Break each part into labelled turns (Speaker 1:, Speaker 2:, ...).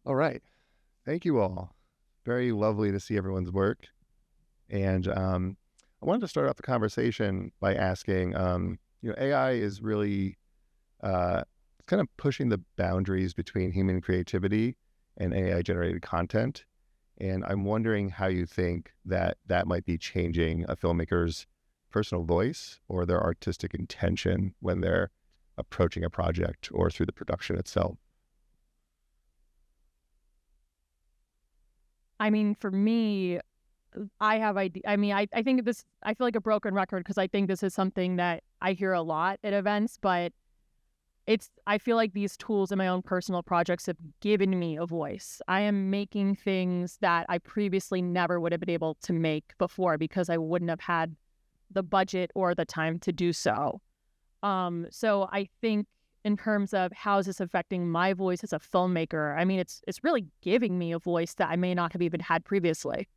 Speaker 1: All right. Thank you all. Very lovely to see everyone's work. And I wanted to start off the conversation by asking, AI is really it's kind of pushing the boundaries between human creativity and AI generated content. And I'm wondering how you think that that might be changing a filmmaker's personal voice or their artistic intention when they're approaching a project or through the production itself.
Speaker 2: I mean, for me, I have idea. I mean, I think this. I feel like a broken record because I think this is something that I hear a lot at events, but I feel like these tools in my own personal projects have given me a voice. I am making things that I previously never would have been able to make before because I wouldn't have had the budget or the time to do so. So I think in terms of how is this affecting my voice as a filmmaker, I mean, it's really giving me a voice that I may not have even had previously.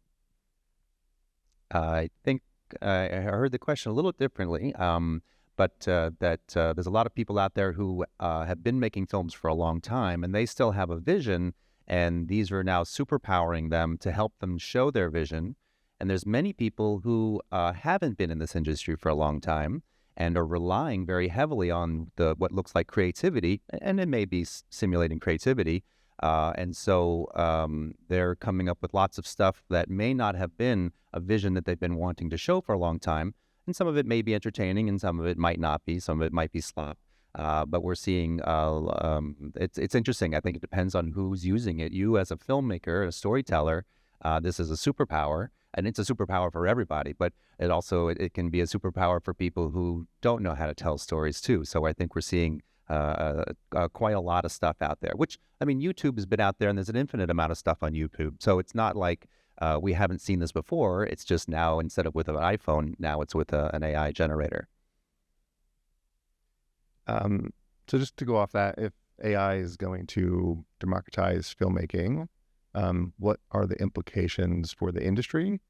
Speaker 3: I think I heard the question a little differently, but that there's a lot of people out there who have been making films for a long time, and they still have a vision, and these are now superpowering them to help them show their vision. And there's many people who haven't been in this industry for a long time and are relying very heavily on what looks like creativity, and it may be simulating creativity. And so they're coming up with lots of stuff that may not have been a vision that they've been wanting to show for a long time. And some of it may be entertaining and some of it might not be. Some of it might be slop. But we're seeing, it's interesting. I think it depends on who's using it. You as a filmmaker, a storyteller, this is a superpower. And it's a superpower for everybody, but it can be a superpower for people who don't know how to tell stories too. So I think we're seeing quite a lot of stuff out there, which, I mean, YouTube has been out there and there's an infinite amount of stuff on YouTube. So it's not like we haven't seen this before. It's just now, instead of with an iPhone, now it's with an AI generator.
Speaker 1: So just to go off that, if AI is going to democratize filmmaking, what are the implications for the industry?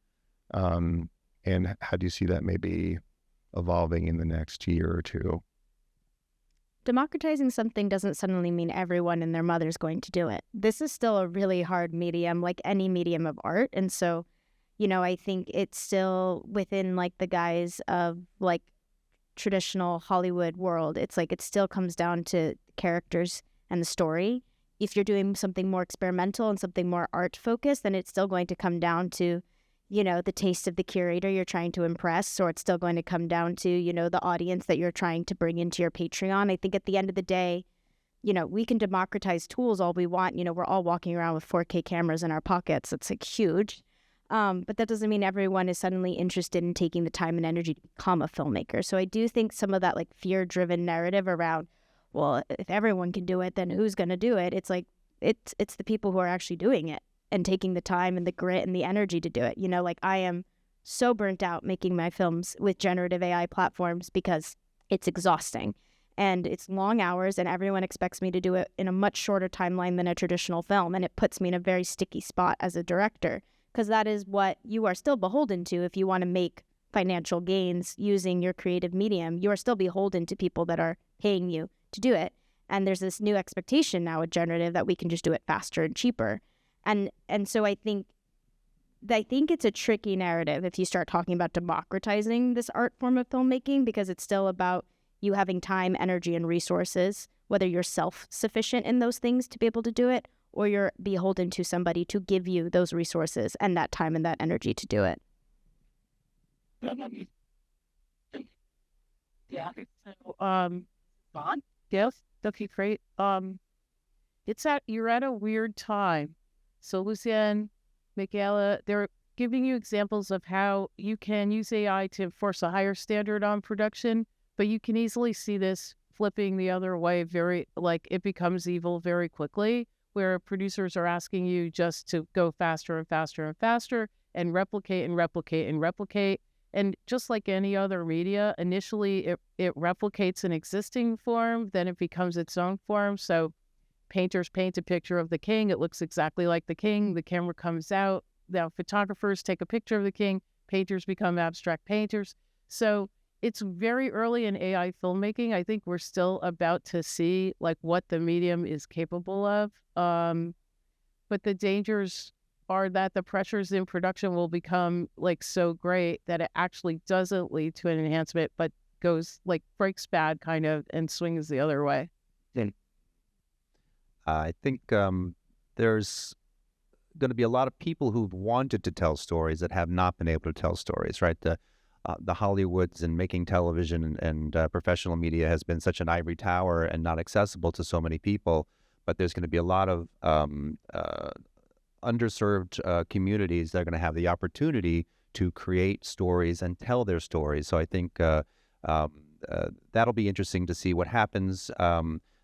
Speaker 1: And how do you see that maybe evolving in the next year or two?
Speaker 4: Democratizing something doesn't suddenly mean everyone and their mother's going to do it. This is still a really hard medium, like any medium of art. And so, I think it's still within like the guise of like traditional Hollywood world. It's like it still comes down to characters and the story. If you're doing something more experimental and something more art focused, then it's still going to come down to, the taste of the curator you're trying to impress, or it's still going to come down to, the audience that you're trying to bring into your Patreon. I think at the end of the day, we can democratize tools all we want. We're all walking around with 4K cameras in our pockets. It's like huge. But that doesn't mean everyone is suddenly interested in taking the time and energy to become a filmmaker. So I do think some of that like fear-driven narrative around, well, if everyone can do it, then who's going to do it? It's like, it's the people who are actually doing it and taking the time and the grit and the energy to do it. Like I am so burnt out making my films with generative AI platforms because it's exhausting and it's long hours and everyone expects me to do it in a much shorter timeline than a traditional film. And it puts me in a very sticky spot as a director because that is what you are still beholden to if you want to make financial gains using your creative medium. You are still beholden to people that are paying you to do it. And there's this new expectation now with generative that we can just do it faster and cheaper. And so I think it's a tricky narrative if you start talking about democratizing this art form of filmmaking, because it's still about you having time, energy, and resources, whether you're self-sufficient in those things to be able to do it, or you're beholden to somebody to give you those resources and that time and that energy to do it.
Speaker 2: Yeah. Bond? Yes, that'd be great. You're at a weird time. So Lucien, Michaela, they're giving you examples of how you can use AI to enforce a higher standard on production, but you can easily see this flipping the other way it becomes evil very quickly, where producers are asking you just to go faster and faster and faster and replicate and replicate and replicate. And just like any other media, initially it replicates an existing form, then it becomes its own form. So painters paint a picture of the king. It looks exactly like the king. The camera comes out. Now photographers take a picture of the king. Painters become abstract painters. So it's very early in AI filmmaking. I think we're still about to see like what the medium is capable of. but the dangers are that the pressures in production will become like so great that it actually doesn't lead to an enhancement, but goes like breaks bad kind of and swings the other way.
Speaker 3: I think there's going to be a lot of people who've wanted to tell stories that have not been able to tell stories, right? The Hollywoods and making television and professional media has been such an ivory tower and not accessible to so many people. But there's going to be a lot of underserved communities that are going to have the opportunity to create stories and tell their stories. So I think that'll be interesting to see what happens.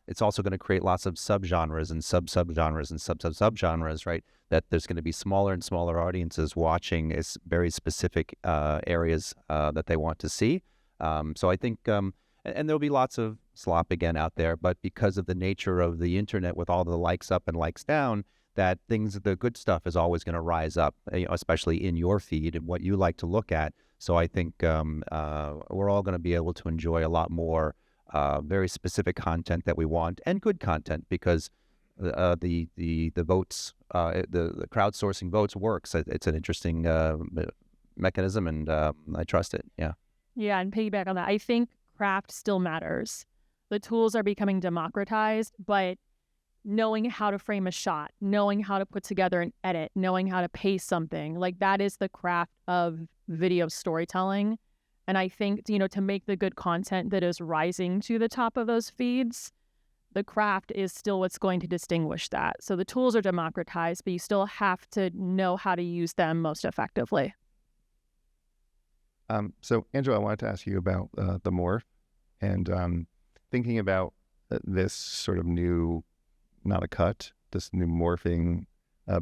Speaker 3: It's also going to create lots of subgenres and sub-subgenres and sub-subgenres, right? That there's going to be smaller and smaller audiences watching is very specific areas that they want to see. So I think, and there'll be lots of slop again out there, but because of the nature of the internet with all the likes up and likes down, that the good stuff is always going to rise up, especially in your feed and what you like to look at. So I think we're all going to be able to enjoy a lot more very specific content that we want and good content, because the votes, the crowdsourcing votes works. It's an interesting mechanism, and I trust it. Yeah.
Speaker 5: Yeah, and piggyback on that, I think craft still matters. The tools are becoming democratized, but knowing how to frame a shot, knowing how to put together an edit, knowing how to pace something, like that is the craft of video storytelling. And I think, to make the good content that is rising to the top of those feeds, the craft is still what's going to distinguish that. So the tools are democratized, but you still have to know how to use them most effectively.
Speaker 1: So Angela, I wanted to ask you about the morph, and thinking about this sort of new, not a cut, this new morphing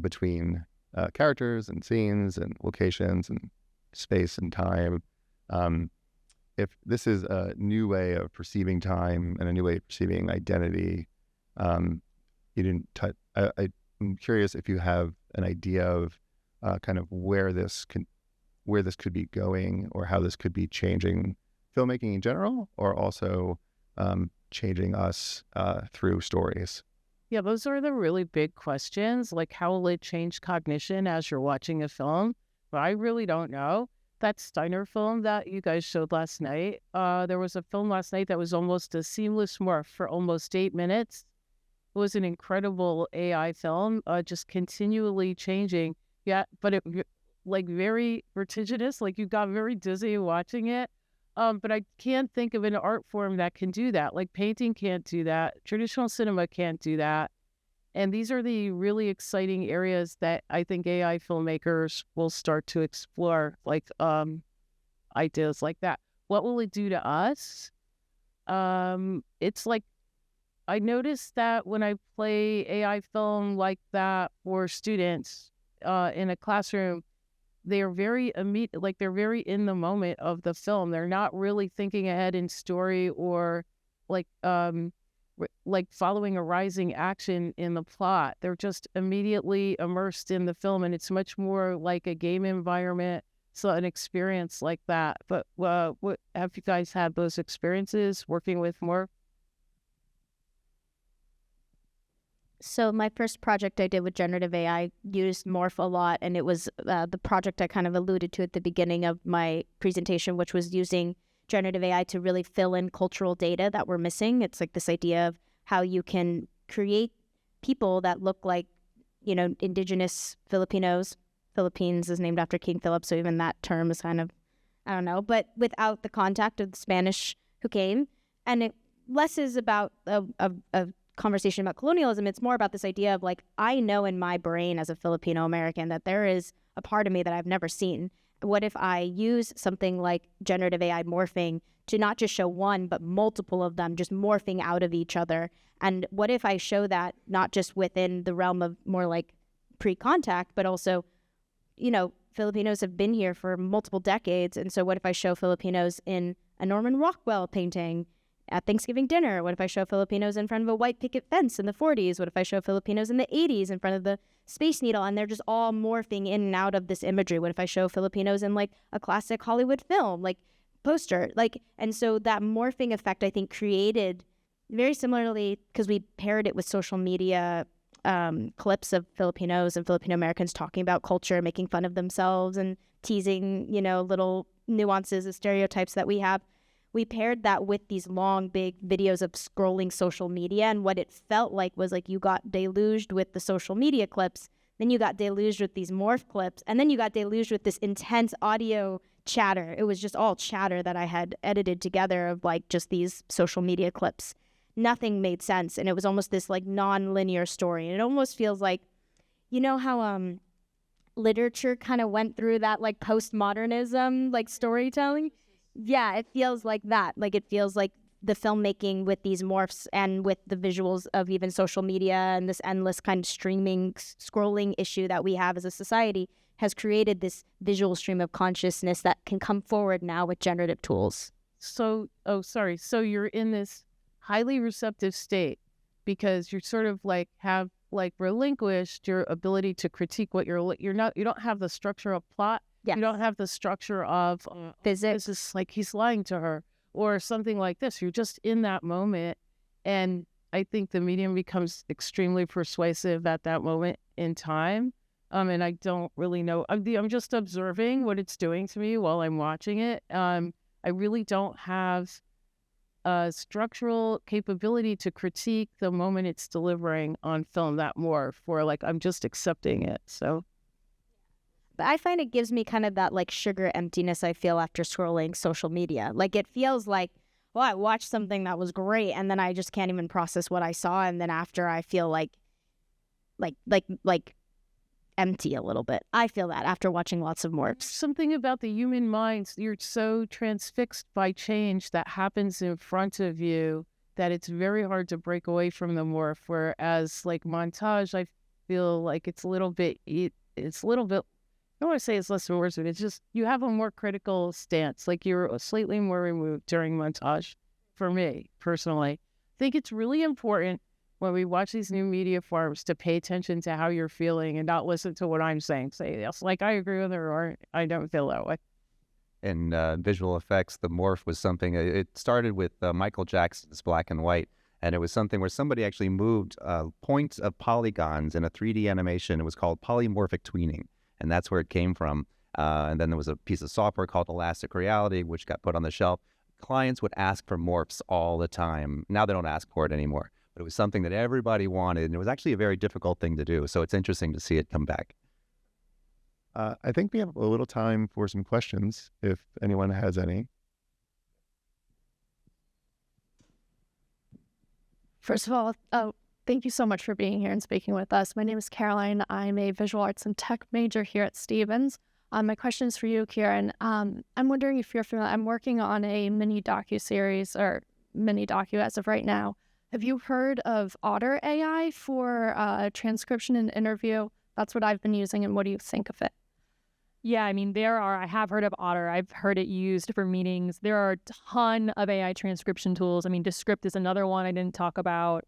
Speaker 1: between characters and scenes and locations and space and time. If this is a new way of perceiving time and a new way of perceiving identity, I'm curious if you have an idea of kind of where this could be going, or how this could be changing filmmaking in general, or also changing us through stories.
Speaker 2: Yeah, those are the really big questions. Like, how will it change cognition as you're watching a film? But I really don't know. That Steiner film that you guys showed last night, there was a film last night that was almost a seamless morph for almost 8 minutes. It was an incredible AI film, just continually changing. Yeah, but it like very vertiginous, like you got very dizzy watching it. But I can't think of an art form that can do that. Like painting can't do that. Traditional cinema can't do that. And these are the really exciting areas that I think AI filmmakers will start to explore, like ideas like that. What will it do to us? It's like, I noticed that when I play AI film like that for students in a classroom, they're very immediate, like they're very in the moment of the film. They're not really thinking ahead in story, or like following a rising action in the plot. They're just immediately immersed in the film, and it's much more like a game environment, so an experience like that. But what have you guys had those experiences working with more?
Speaker 4: So my first project I did with generative AI used Morph a lot, and it was the project I kind of alluded to at the beginning of my presentation, which was using generative AI to really fill in cultural data that we're missing. It's like this idea of how you can create people that look like, indigenous Filipinos. Philippines is named after King Philip, so even that term is kind of, I don't know, but without the contact of the Spanish who came. And it less is about a conversation about colonialism. It's more about this idea of like, I know in my brain as a Filipino American that there is a part of me that I've never seen. What if I use something like generative AI morphing to not just show one, but multiple of them just morphing out of each other? And what if I show that not just within the realm of more like pre-contact, but also, Filipinos have been here for multiple decades. And so what if I show Filipinos in a Norman Rockwell painting at Thanksgiving dinner? What if I show Filipinos in front of a white picket fence in the 40s? What if I show Filipinos in the 80s in front of the Space Needle, and they're just all morphing in and out of this imagery? What if I show Filipinos in like a classic Hollywood film, like poster? And so that morphing effect, I think, created very similarly, because we paired it with social media clips of Filipinos and Filipino Americans talking about culture, making fun of themselves and teasing, little nuances and stereotypes that we have. We paired that with these long, big videos of scrolling social media. And what it felt like was like you got deluged with the social media clips. Then you got deluged with these morph clips. And then you got deluged with this intense audio chatter. It was just all chatter that I had edited together of like just these social media clips. Nothing made sense. And it was almost this like non-linear story. And it almost feels like, how literature kind of went through that like postmodernism, like storytelling? Yeah, it feels like that. Like it feels like the filmmaking with these morphs and with the visuals of even social media and this endless kind of streaming, scrolling issue that we have as a society has created this visual stream of consciousness that can come forward now with generative tools.
Speaker 2: So you're in this highly receptive state because you're sort of like have like relinquished your ability to critique what you don't have the structure of plot.
Speaker 4: Yes.
Speaker 2: You don't have the structure of
Speaker 4: physics.
Speaker 2: This is like he's lying to her or something like this. You're just in that moment. And I think the medium becomes extremely persuasive at that moment in time. And I don't really know. I'm just observing what it's doing to me while I'm watching it. I really don't have a structural capability to critique the moment it's delivering on film that more for like, I'm just accepting it. So.
Speaker 4: But I find it gives me kind of that like sugar emptiness I feel after scrolling social media. Like it feels like, well, I watched something that was great and then I just can't even process what I saw. And then after I feel like empty a little bit. I feel that after watching lots of morphs.
Speaker 2: Something about the human mind, you're so transfixed by change that happens in front of you that it's very hard to break away from the morph. Whereas like montage, I feel like it's a little bit, I don't want to say it's less immersive. It's just you have a more critical stance. Like you're slightly more removed during montage. For me, personally, I think it's really important when we watch these new media forms to pay attention to how you're feeling and not listen to what I'm saying. Say yes, like I agree with her or I don't feel that way.
Speaker 3: In visual effects, the morph was something. It started with Michael Jackson's Black and White, and it was something where somebody actually moved points of polygons in a 3D animation. It was called polymorphic tweening. And that's where it came from. And then there was a piece of software called Elastic Reality, which got put on the shelf. Clients would ask for morphs all the time. Now they don't ask for it anymore. But it was something that everybody wanted. And it was actually a very difficult thing to do. So it's interesting to see it come back.
Speaker 1: I think we have a little time for some questions, if anyone has any.
Speaker 5: First of all, thank you so much for being here and speaking with us. My name is Caroline. I'm a visual arts and tech major here at Stevens. My question is for you, Kiran. I'm wondering if you're familiar. I'm working on a mini docu-series or mini docu as of right now. Have you heard of Otter AI for transcription and interview? That's what I've been using, and what do you think of it? Yeah, I mean, I have heard of Otter. I've heard it used for meetings. There are a ton of AI transcription tools. I mean, Descript is another one I didn't talk about.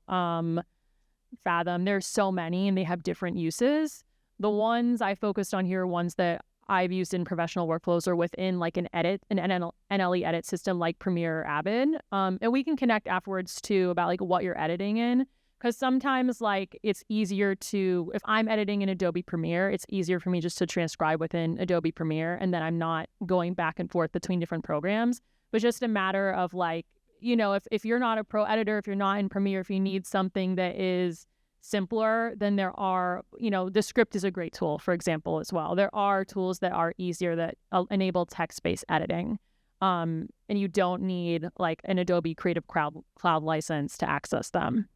Speaker 5: Fathom. There's so many and they have different uses. The ones I focused on here are ones that I've used in professional workflows or within like an NLE edit system like Premiere or Avid. And we can connect afterwards too about like what you're editing in. Because sometimes like it's easier to, if I'm editing in Adobe Premiere, it's easier for me just to transcribe within Adobe Premiere and then I'm not going back and forth between different programs. But just a matter of like, if you're not a pro editor, if you're not in Premiere, if you need something that is simpler, then there are, Descript is a great tool, for example, as well. There are tools that are easier that enable text-based editing. And you don't need like an Adobe Creative Cloud license to access them.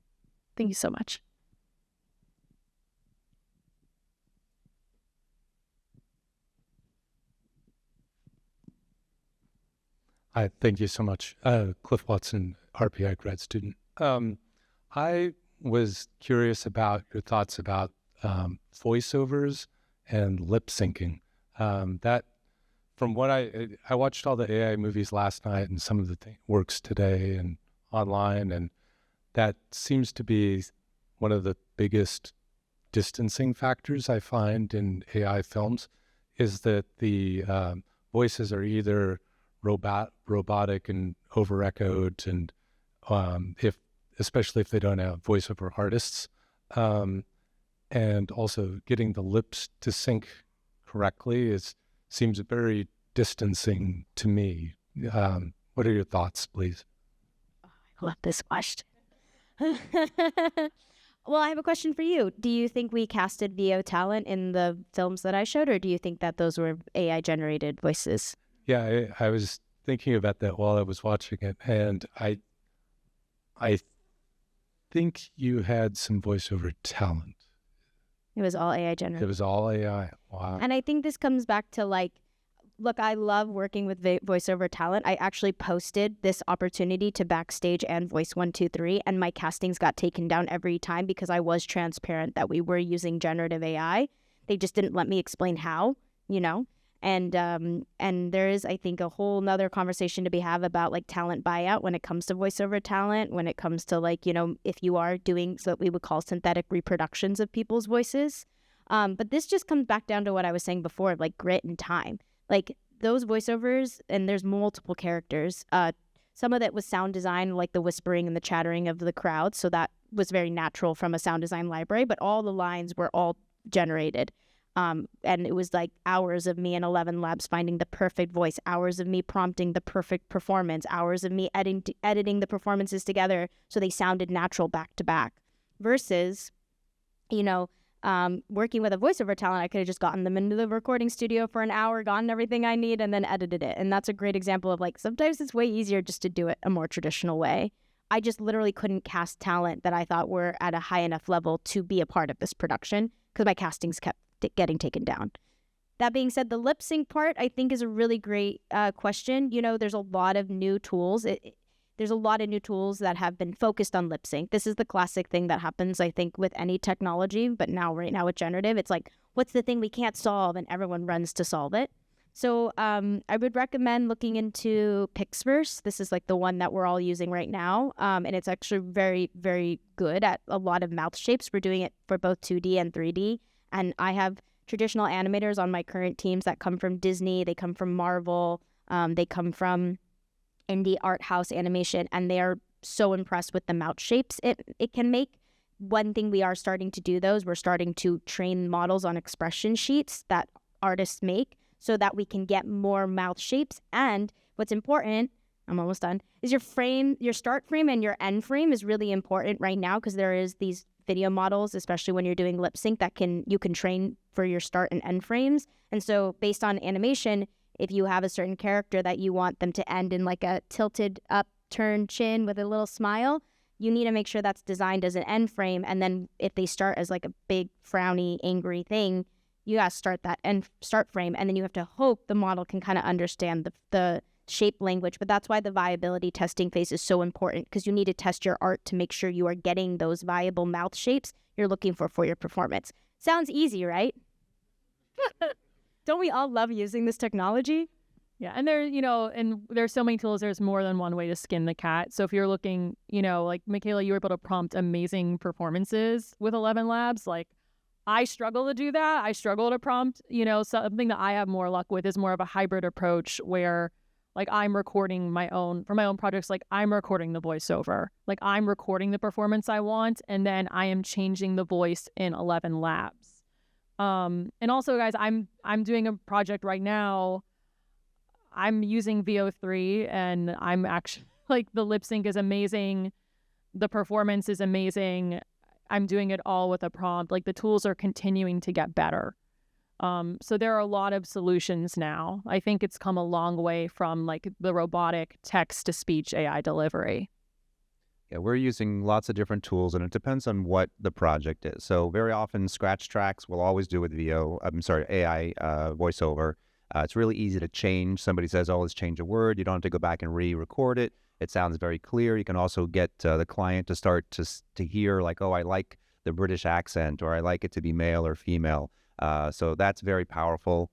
Speaker 5: Thank you so much.
Speaker 6: Hi, thank you so much. Cliff Watson, RPI grad student. I was curious about your thoughts about voiceovers and lip syncing. That, from what I watched all the AI movies last night and some of the works today and online, and that seems to be one of the biggest distancing factors I find in AI films, is that the voices are either robotic and over-echoed, and especially if they don't have voiceover artists, and also getting the lips to sync correctly seems very distancing to me. What are your thoughts, please?
Speaker 4: I love this question. Well, I have a question for you. Do you think we casted VO talent in the films that I showed, or do you think that those were AI-generated voices?
Speaker 6: Yeah, I was thinking about that while I was watching it, and I think you had some voiceover talent.
Speaker 4: It was all AI-generated.
Speaker 6: It was all AI. Wow.
Speaker 4: And I think this comes back to look, I love working with voiceover talent. I actually posted this opportunity to Backstage and Voice 123, and my castings got taken down every time because I was transparent that we were using generative AI. They just didn't let me explain how, And there is, I think, a whole nother conversation to be had about talent buyout when it comes to voiceover talent, when it comes to if you are doing what we would call synthetic reproductions of people's voices. But this just comes back down to what I was saying before, grit and time. Those voiceovers, and there's multiple characters. Some of it was sound design, like the whispering and the chattering of the crowd. So that was very natural from a sound design library, but all the lines were all generated. And it was hours of me in 11 Labs finding the perfect voice, hours of me prompting the perfect performance, hours of me editing the performances together so they sounded natural back to back. Versus, working with a voiceover talent, I could have just gotten them into the recording studio for an hour, gotten everything I need, and then edited it. And that's a great example of sometimes it's way easier just to do it a more traditional way. I just literally couldn't cast talent that I thought were at a high enough level to be a part of this production because my castings kept getting taken down. That being said, the lip sync part I think is a really great question. There's a lot of new tools. There's a lot of new tools that have been focused on lip sync. This is the classic thing that happens, I think, with any technology, but right now with generative, it's what's the thing we can't solve, and everyone runs to solve it. So I would recommend looking into Pixverse. This is the one that we're all using right now, and it's actually very, very good at a lot of mouth shapes. We're doing it for both 2D and 3D, and I have traditional animators on my current teams that come from Disney, they come from Marvel, they come from indie art house animation, and they are so impressed with the mouth shapes it can make. One thing we are starting to do, we're starting to train models on expression sheets that artists make so that we can get more mouth shapes. And what's important, I'm almost done, is your start frame and your end frame is really important right now because there is these video models, especially when you're doing lip sync, you can train for your start and end frames. And so based on animation, if you have a certain character that you want them to end in a tilted upturned chin with a little smile, you need to make sure that's designed as an end frame. And then if they start as a big frowny, angry thing, you got to start that start frame. And then you have to hope the model can kind of understand the shape language. But that's why the viability testing phase is so important, because you need to test your art to make sure you are getting those viable mouth shapes you're looking for your performance. Sounds easy, right? Don't we all love using this technology?
Speaker 5: Yeah, and there's so many tools. There's more than one way to skin the cat. So if you're looking, Michaela, you were able to prompt amazing performances with 11 Labs. I struggle to do that. I struggle to prompt. Something that I have more luck with is more of a hybrid approach where, I'm recording for my own projects. I'm recording the voiceover. I'm recording the performance I want, and then I am changing the voice in 11 Labs. And also, guys, I'm doing a project right now. I'm using VO3, and I'm actually the lip sync is amazing. The performance is amazing. I'm doing it all with a prompt. The tools are continuing to get better. So there are a lot of solutions now. I think it's come a long way from the robotic text to speech AI delivery.
Speaker 3: Yeah, we're using lots of different tools, and it depends on what the project is. So very often, scratch tracks we'll always do with AI voiceover. It's really easy to change. Somebody says, oh, let's change a word. You don't have to go back and re-record it. It sounds very clear. You can also get the client to start to hear oh, I like the British accent, or I like it to be male or female. So that's very powerful.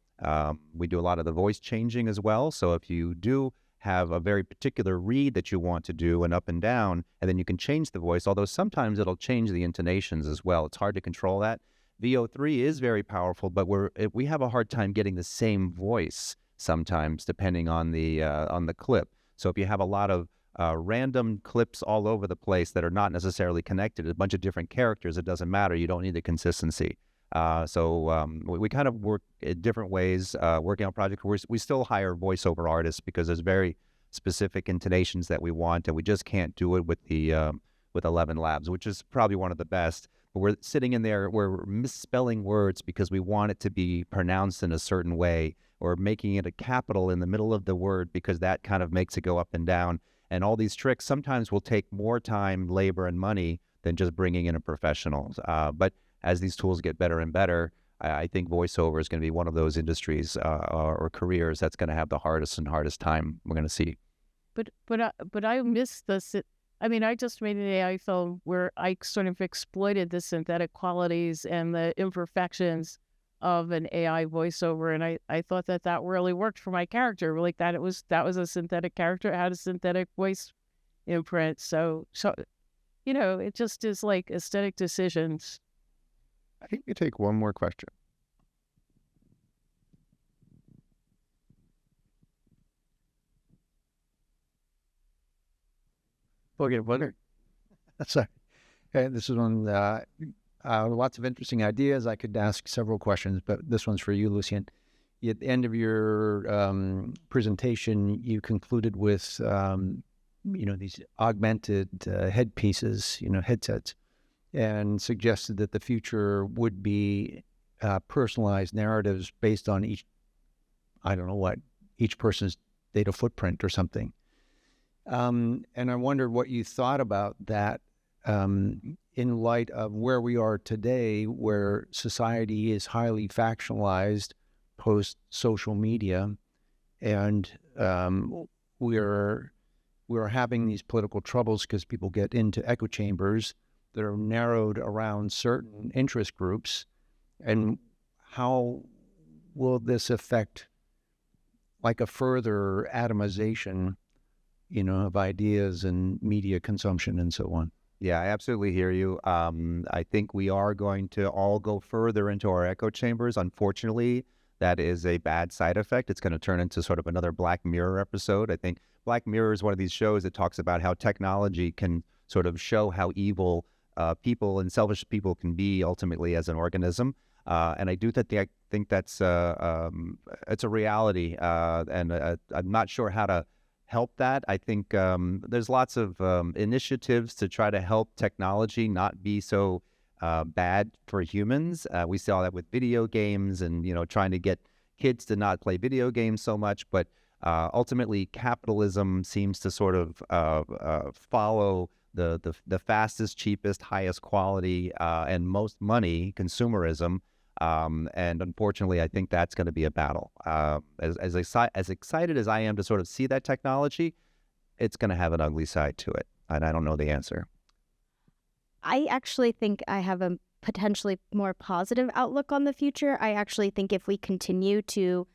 Speaker 3: We do a lot of the voice changing as well. So if you do have a very particular read that you want to do, and up and down, and then you can change the voice, although sometimes it'll change the intonations as well. It's hard to control that. VO3 is very powerful, but we have a hard time getting the same voice sometimes depending on the clip. So if you have a lot of random clips all over the place that are not necessarily connected. A bunch of different characters. It doesn't matter. You don't need the consistency. We kind of work in different ways, working on projects. We still hire voiceover artists because there's very specific intonations that we want, and we just can't do it with the with 11 Labs, which is probably one of the best. But we're sitting in there, we're misspelling words because we want it to be pronounced in a certain way, or making it a capital in the middle of the word because that kind of makes it go up and down. And all these tricks sometimes will take more time, labor, and money than just bringing in a professional. But as these tools get better and better, I think voiceover is going to be one of those industries or careers that's going to have the hardest time we're going to see.
Speaker 2: But I miss this. I mean, I just made an AI film where I sort of exploited the synthetic qualities and the imperfections of an AI voiceover, and I thought that really worked for my character. Like that was a synthetic character. It had a synthetic voice imprint. So it just is like aesthetic decisions.
Speaker 1: I think we take one more question.
Speaker 7: Okay, well, sorry. Okay, this is one. Lots of interesting ideas. I could ask several questions, but this one's for you, Lucien. At the end of your presentation, you concluded with, these augmented headpieces, headsets, and suggested that the future would be personalized narratives based on each person's data footprint or something. And I wondered what you thought about that in light of where we are today, where society is highly factionalized post-social media, and we're having these political troubles because people get into echo chambers that are narrowed around certain interest groups. And how will this affect like a further atomization of ideas and media consumption and so on?
Speaker 3: Yeah, I absolutely hear you. I think we are going to all go further into our echo chambers. Unfortunately, that is a bad side effect. It's going to turn into sort of another Black Mirror episode. I think Black Mirror is one of these shows that talks about how technology can sort of show how evil people and selfish people can be ultimately as an organism. And I do think that's it's a reality, and I'm not sure how to help that. I think there's lots of initiatives to try to help technology not be so bad for humans. We saw that with video games and, trying to get kids to not play video games so much. But ultimately, capitalism seems to sort of follow the fastest, cheapest, highest quality and most money, consumerism. And unfortunately, I think that's going to be a battle. As excited as I am to sort of see that technology, it's going to have an ugly side to it. And I don't know the answer.
Speaker 4: I actually think I have a potentially more positive outlook on the future. I actually think if we continue to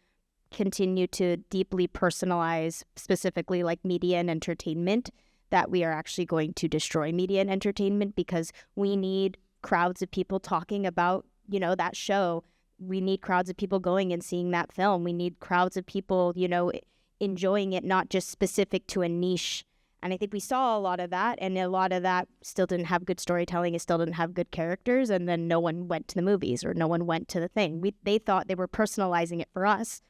Speaker 4: deeply personalize, specifically like media and entertainment, that we are actually going to destroy media and entertainment, because we need crowds of people talking about that show. We need crowds of people going and seeing that film. We need crowds of people, enjoying it, not just specific to a niche. And I think we saw a lot of that, and a lot of that still didn't have good storytelling. It still didn't have good characters, and then no one went to the movies or no one went to the thing. They thought they were personalizing it for us,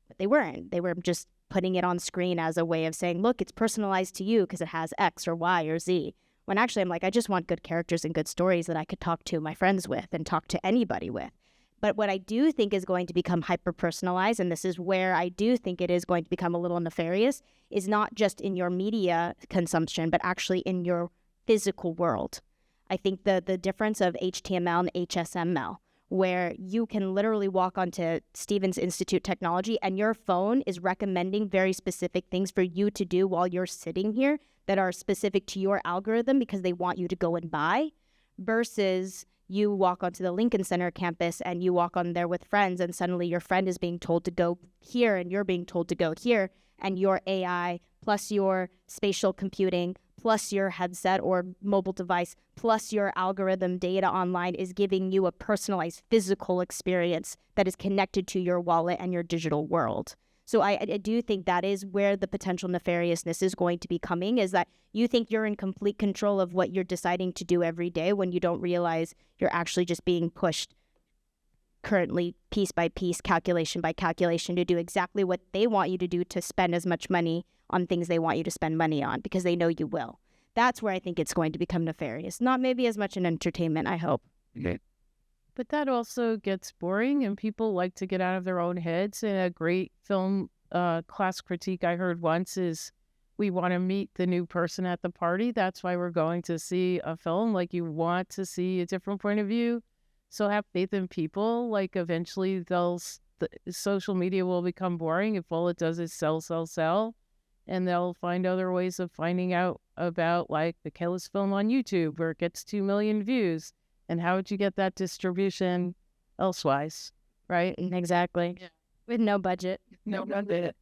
Speaker 4: but they weren't. They were just putting it on screen as a way of saying, look, it's personalized to you because it has X or Y or Z. When actually I'm like, I just want good characters and good stories that I could talk to my friends with and talk to anybody with. But what I do think is going to become hyper-personalized, and this is where I do think it is going to become a little nefarious, is not just in your media consumption, but actually in your physical world. I think the difference of HTML and HSML, where you can literally walk onto Stevens Institute technology and your phone is recommending very specific things for you to do while you're sitting here that are specific to your algorithm because they want you to go and buy, versus you walk onto the Lincoln Center campus and you walk on there with friends and suddenly your friend is being told to go here and you're being told to go here, and your AI plus your spatial computing plus your headset or mobile device plus your algorithm data online is giving you a personalized physical experience that is connected to your wallet and your digital world. So I do think that is where the potential nefariousness is going to be coming, is that you think you're in complete control of what you're deciding to do every day when you don't realize you're actually just being pushed currently piece by piece, calculation by calculation, to do exactly what they want you to do, to spend as much money on things they want you to spend money on because they know you will. That's where I think it's going to become nefarious. Not maybe as much in entertainment, I hope.
Speaker 1: Okay.
Speaker 2: But that also gets boring, and people like to get out of their own heads. And a great film class critique I heard once is, we want to meet the new person at the party. That's why we're going to see a film. Like, you want to see a different point of view. So have faith in people. Like, eventually social media will become boring if all it does is sell, sell, sell. And they'll find other ways of finding out about, like, Michaela's film on YouTube, where it gets 2 million views. And how would you get that distribution elsewise, right?
Speaker 4: Exactly.
Speaker 2: Yeah.
Speaker 4: With no budget.
Speaker 2: No budget.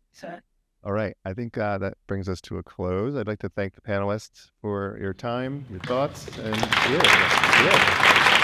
Speaker 1: All right. I think that brings us to a close. I'd like to thank the panelists for your time, your thoughts, and yeah.